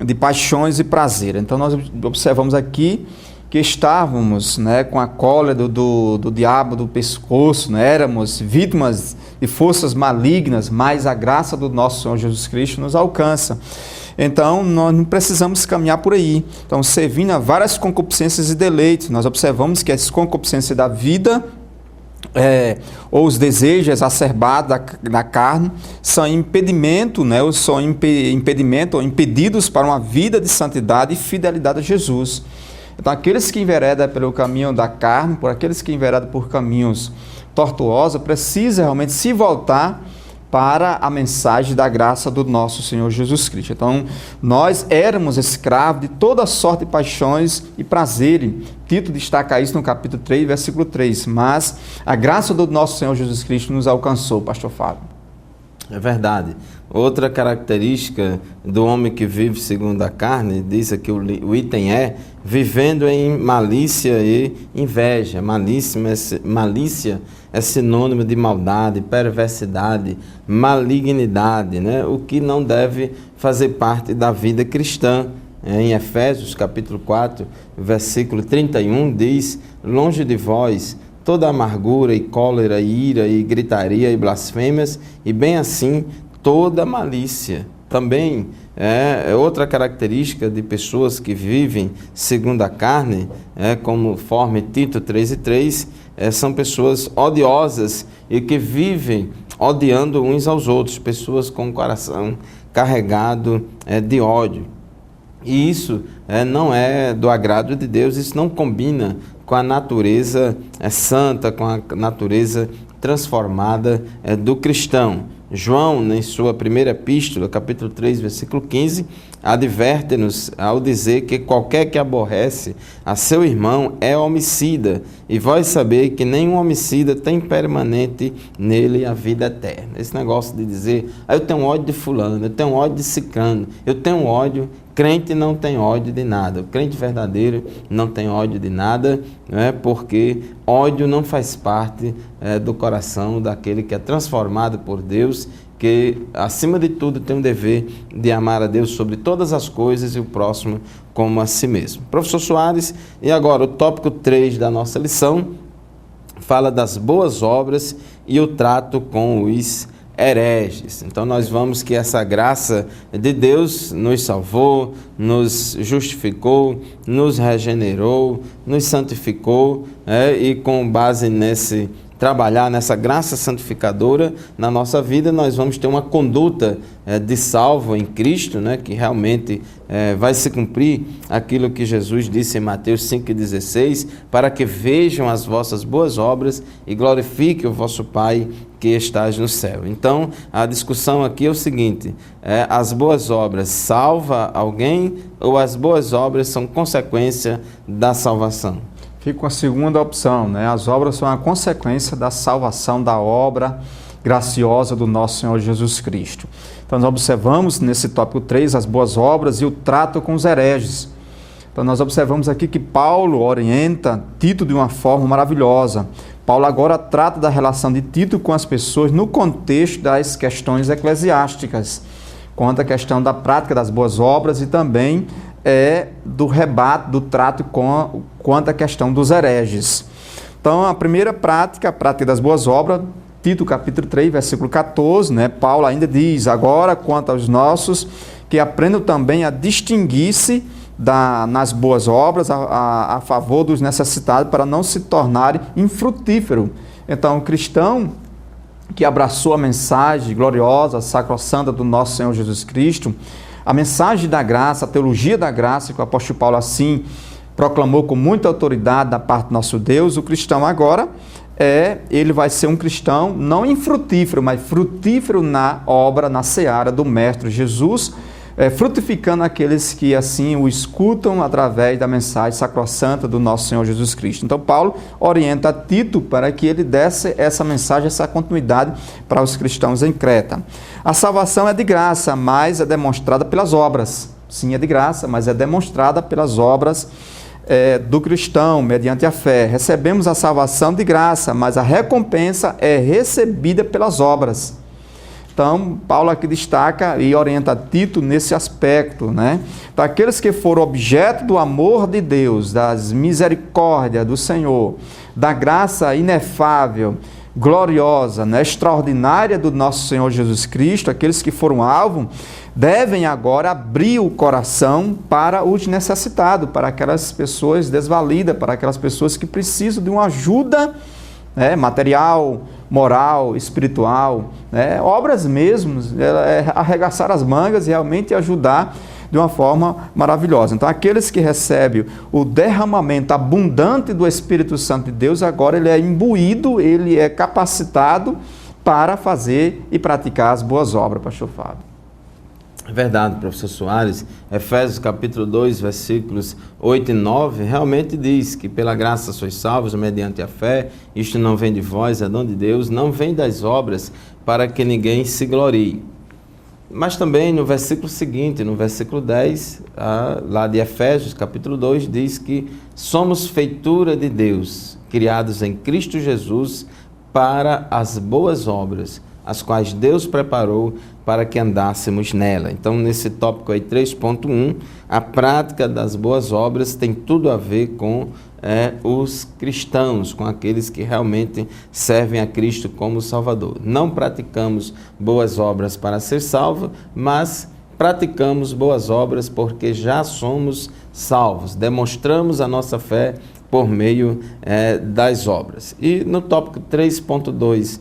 de paixões e prazer. Então nós observamos aqui que estávamos, com a cólera do diabo do pescoço, éramos vítimas de forças malignas, mas a graça do nosso Senhor Jesus Cristo nos alcança. Então, nós não precisamos caminhar por aí. Então, servindo a várias concupiscências e deleites, nós observamos que as concupiscências da vida, ou os desejos exacerbados da carne, são impedimento, ou são impedimento ou impedidos para uma vida de santidade e fidelidade a Jesus. Então, aqueles que enveredam pelo caminho da carne, por aqueles que enveredam por caminhos tortuosos, precisam realmente se voltar para a mensagem da graça do nosso Senhor Jesus Cristo. Então, nós éramos escravos de toda sorte de paixões e prazeres. Tito destaca isso no capítulo 3, versículo 3. Mas a graça do nosso Senhor Jesus Cristo nos alcançou, pastor Fábio. É verdade. Outra característica do homem que vive segundo a carne, diz aqui o item vivendo em malícia e inveja. Malícia é sinônimo de maldade, perversidade, malignidade, o que não deve fazer parte da vida cristã. Em Efésios capítulo 4, versículo 31, diz, longe de vós toda amargura e cólera e ira e gritaria e blasfêmias, e bem assim toda malícia. Também é outra característica de pessoas que vivem segundo a carne, conforme Tito 3:3, são pessoas odiosas e que vivem odiando uns aos outros, pessoas com o coração carregado de ódio. E isso não é do agrado de Deus, isso não combina com a natureza santa, com a natureza transformada do cristão. João, em sua primeira epístola, capítulo 3, versículo 15, adverte-nos ao dizer que qualquer que aborrece a seu irmão é homicida, e vós sabeis que nenhum homicida tem permanente nele a vida eterna. Esse negócio de dizer, eu tenho ódio de fulano, eu tenho ódio de ciclano, eu tenho ódio, crente não tem ódio de nada, o crente verdadeiro não tem ódio de nada, porque ódio não faz parte do coração daquele que é transformado por Deus, que acima de tudo tem o dever de amar a Deus sobre todas as coisas e o próximo como a si mesmo. Professor Soares, e agora o tópico 3 da nossa lição fala das boas obras e o trato com os hereges. Então nós vamos que essa graça de Deus nos salvou, nos justificou, nos regenerou, nos santificou, e com base nesse trabalhar nessa graça santificadora na nossa vida, nós vamos ter uma conduta de salvo em Cristo, que realmente vai se cumprir aquilo que Jesus disse em Mateus 5,16, para que vejam as vossas boas obras e glorifiquem o vosso Pai que estás no céu. Então, a discussão aqui é o seguinte, as boas obras salva alguém ou as boas obras são consequência da salvação? Fica com a segunda opção, né? As obras são a consequência da salvação, da obra graciosa do nosso Senhor Jesus Cristo. Então, nós observamos nesse tópico 3 as boas obras e o trato com os hereges. Então, nós observamos aqui que Paulo orienta Tito de uma forma maravilhosa. Paulo agora trata da relação de Tito com as pessoas no contexto das questões eclesiásticas, quanto à questão da prática das boas obras e também do rebate, do trato quanto à questão dos hereges. Então, a primeira prática, a prática das boas obras, Tito capítulo 3, versículo 14, né? Paulo ainda diz, agora quanto aos nossos, que aprendam também a distinguir-se nas boas obras a favor dos necessitados para não se tornarem infrutíferos. Então, o cristão que abraçou a mensagem gloriosa, sacrossanta do nosso Senhor Jesus Cristo, a mensagem da graça, a teologia da graça, que o apóstolo Paulo assim proclamou com muita autoridade da parte do nosso Deus, o cristão agora ele vai ser um cristão não infrutífero, mas frutífero na obra, na seara do Mestre Jesus, frutificando aqueles que assim o escutam através da mensagem sacrossanta do nosso Senhor Jesus Cristo. Então, Paulo orienta Tito para que ele desse essa mensagem, essa continuidade para os cristãos em Creta. A salvação é de graça, mas é demonstrada pelas obras. Sim, é de graça, mas é demonstrada pelas obras do cristão, mediante a fé. Recebemos a salvação de graça, mas a recompensa é recebida pelas obras. Então, Paulo aqui destaca e orienta Tito nesse aspecto, né? Então, aqueles que foram objeto do amor de Deus, das misericórdias do Senhor, da graça inefável, gloriosa, né, extraordinária do nosso Senhor Jesus Cristo, aqueles que foram alvo, devem agora abrir o coração para os necessitados, para aquelas pessoas desvalidas, para aquelas pessoas que precisam de uma ajuda, né, material, moral, espiritual, né, obras mesmo, arregaçar as mangas e realmente ajudar de uma forma maravilhosa. Então, aqueles que recebem o derramamento abundante do Espírito Santo de Deus, agora ele é imbuído, ele é capacitado para fazer e praticar as boas obras, pastor Fábio. É verdade, professor Soares. Efésios capítulo 2, versículos 8 e 9, realmente diz que pela graça sois salvos mediante a fé, isto não vem de vós, é dom de Deus, não vem das obras, para que ninguém se glorie. Mas também no versículo seguinte, no versículo 10, lá de Efésios capítulo 2, diz que somos feitura de Deus, criados em Cristo Jesus para as boas obras, as quais Deus preparou para que andássemos nela. Então, nesse tópico aí 3.1, a prática das boas obras tem tudo a ver com os cristãos, com aqueles que realmente servem a Cristo como Salvador. Não praticamos boas obras para ser salvo, mas praticamos boas obras porque já somos salvos. Demonstramos a nossa fé por meio das obras. E no tópico 3.2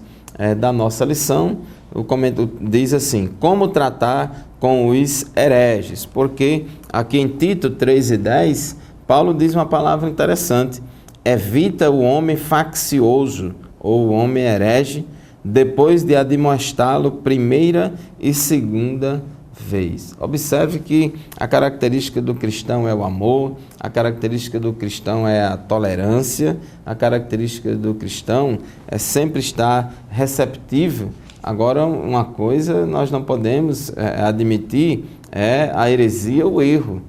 da nossa lição, o comentário diz assim, como tratar com os hereges, porque aqui em Tito 3:10, Paulo diz uma palavra interessante, evita o homem faccioso, ou o homem herege, depois de admoestá-lo primeira e segunda vez. Observe que a característica do cristão é o amor, a característica do cristão é a tolerância, a característica do cristão é sempre estar receptível. Agora, uma coisa nós não podemos admitir é a heresia, o erro.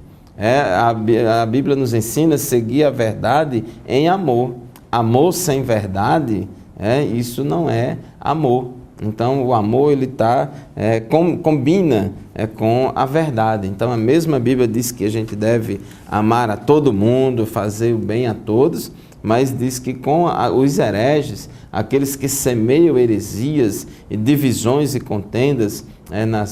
A Bíblia nos ensina a seguir a verdade em amor. Amor sem verdade, isso não é amor. Então, o amor ele combina com a verdade. Então, a mesma Bíblia diz que a gente deve amar a todo mundo, fazer o bem a todos, mas diz que com os hereges, aqueles que semeiam heresias e divisões e contendas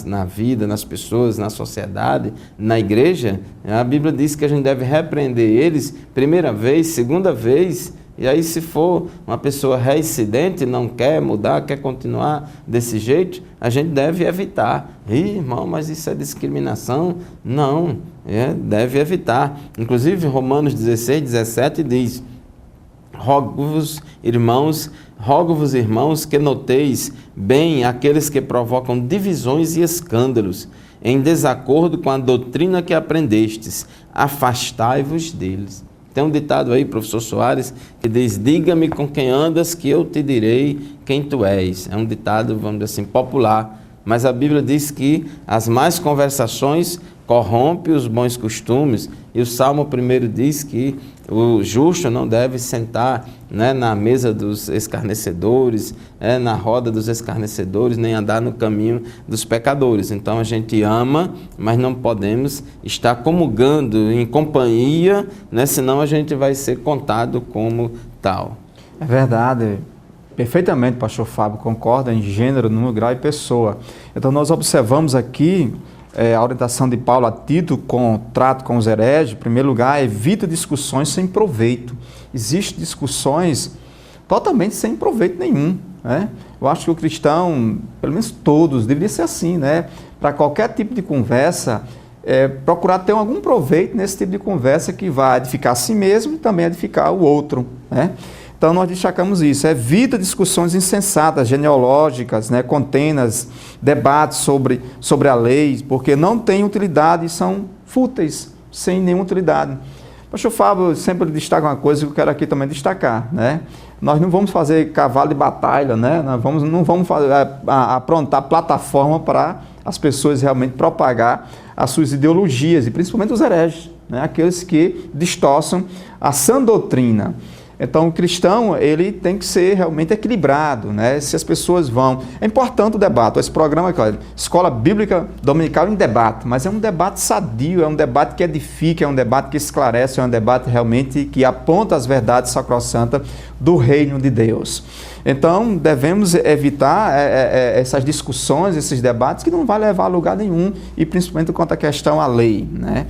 na vida, nas pessoas, na sociedade, na igreja, a Bíblia diz que a gente deve repreender eles primeira vez, segunda vez, e aí se for uma pessoa reincidente, não quer mudar, quer continuar desse jeito, a gente deve evitar. Irmão, mas isso é discriminação? Não, deve evitar. Inclusive Romanos 16:17 diz, rogo-vos, irmãos, rogo-vos, irmãos, que noteis bem aqueles que provocam divisões e escândalos, em desacordo com a doutrina que aprendestes, afastai-vos deles. Tem um ditado aí, professor Soares, que diz: diga-me com quem andas, que eu te direi quem tu és. É um ditado, vamos dizer assim, popular, mas a Bíblia diz que as más conversações corrompem os bons costumes, e o Salmo 1 diz que o justo não deve sentar, né, na mesa dos escarnecedores, na roda dos escarnecedores, nem andar no caminho dos pecadores. Então a gente ama, mas não podemos estar comungando em companhia, né, senão a gente vai ser contado como tal. É verdade. Perfeitamente, pastor Fábio, concorda em gênero, número, grau e pessoa. Então nós observamos aqui a orientação de Paulo a Tito com o trato com os hereges. Em primeiro lugar, evita discussões sem proveito. Existem discussões totalmente sem proveito nenhum, né? Eu acho que o cristão, pelo menos todos, deveria ser assim, né? Para qualquer tipo de conversa, procurar ter algum proveito nesse tipo de conversa que vai edificar a si mesmo e também edificar o outro, né? Então nós destacamos isso, evita discussões insensatas, genealógicas, né, contendas, debates sobre a lei, porque não têm utilidade e são fúteis, sem nenhuma utilidade. Pastor Fábio sempre destaca uma coisa que eu quero aqui também destacar, né? Nós não vamos fazer cavalo de batalha, né? Nós não vamos aprontar plataforma para as pessoas realmente propagar as suas ideologias, e principalmente os hereges, né? Aqueles que distorçam a sã doutrina. Então, o cristão, ele tem que ser realmente equilibrado, né? Se as pessoas vão... É importante o debate. Esse programa aqui, olha, Escola Bíblica Dominical em Debate, mas é um debate sadio, é um debate que edifica, é um debate que esclarece, é um debate realmente que aponta as verdades sacrossantas do reino de Deus. Então, devemos evitar essas discussões, esses debates que não vão levar a lugar nenhum, e principalmente quanto à questão à lei, né?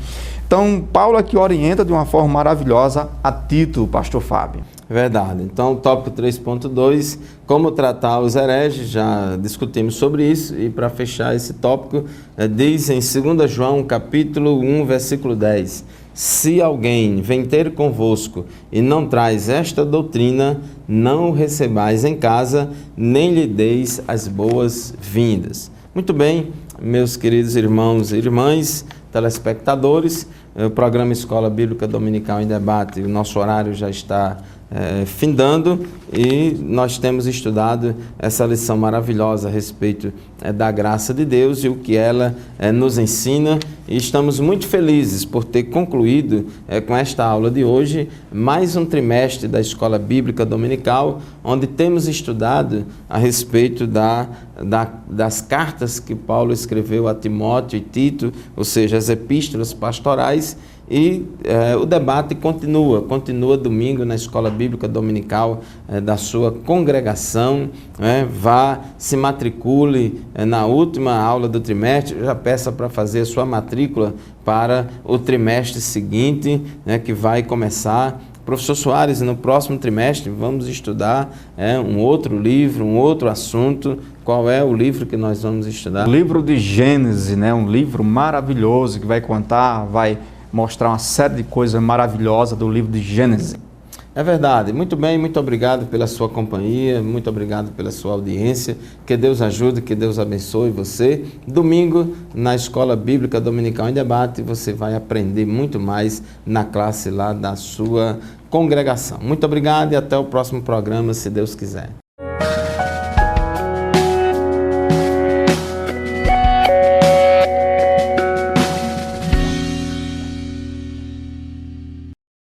Então, Paulo aqui orienta de uma forma maravilhosa a Tito, pastor Fábio. Verdade. Então, tópico 3.2, como tratar os hereges, já discutimos sobre isso, e para fechar esse tópico, diz em 2 João, capítulo 1, versículo 10, se alguém vem ter convosco e não traz esta doutrina, não o recebais em casa, nem lhe deis as boas-vindas. Muito bem, meus queridos irmãos e irmãs, telespectadores, o programa Escola Bíblica Dominical em Debate, o nosso horário já está findando, e nós temos estudado essa lição maravilhosa a respeito da graça de Deus e o que ela nos ensina, e estamos muito felizes por ter concluído com esta aula de hoje mais um trimestre da Escola Bíblica Dominical, onde temos estudado a respeito das cartas que Paulo escreveu a Timóteo e Tito, ou seja, as epístolas pastorais. E o debate continua domingo na Escola Bíblica Dominical da sua congregação, vá, se matricule na última aula do trimestre, já peça para fazer a sua matrícula para o trimestre seguinte, que vai começar. Professor Soares, no próximo trimestre vamos estudar um outro livro, um outro assunto. Qual é o livro que nós vamos estudar? O livro de Gênesis, né? Um livro maravilhoso que vai mostrar uma série de coisas maravilhosas do livro de Gênesis. É verdade. Muito bem, muito obrigado pela sua companhia, muito obrigado pela sua audiência. Que Deus ajude, que Deus abençoe você. Domingo, na Escola Bíblica Dominical em Debate, você vai aprender muito mais na classe lá da sua congregação. Muito obrigado e até o próximo programa, se Deus quiser.